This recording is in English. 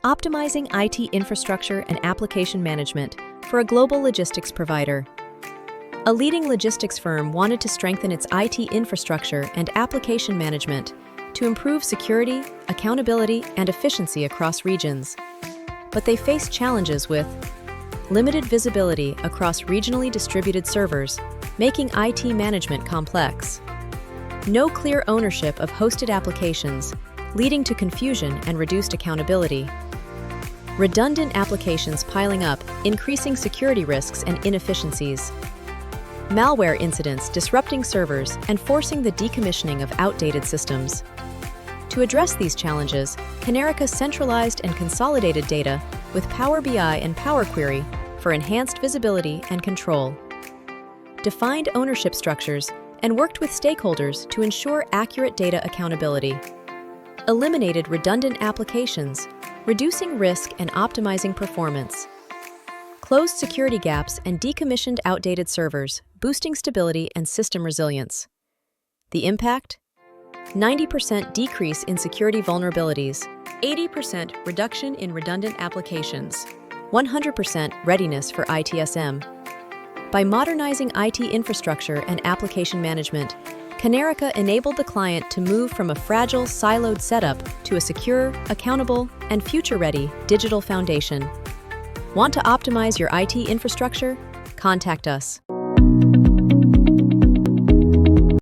Optimizing IT infrastructure and application management for a global logistics provider. A leading logistics firm wanted to strengthen its IT infrastructure and application management to improve security, accountability, and efficiency across regions. But they faced challenges with limited visibility across regionally distributed servers, making IT management complex. No clear ownership of hosted applications, leading to confusion and reduced accountability. Redundant applications piling up, increasing security risks and inefficiencies. Malware incidents disrupting servers and forcing the decommissioning of outdated systems. To address these challenges, Canerica centralized and consolidated data with Power BI and Power Query for enhanced visibility and control. Defined ownership structures and worked with stakeholders to ensure accurate data accountability. Eliminated redundant applications, reducing risk and optimizing performance. Closed security gaps and decommissioned outdated servers, boosting stability and system resilience. The impact? 90% decrease in security vulnerabilities, 80% reduction in redundant applications, 100% readiness for ITSM. By modernizing IT infrastructure and application management, Canerica enabled the client to move from a fragile, siloed setup to a secure, accountable, and future-ready digital foundation. Want to optimize your IT infrastructure? Contact us.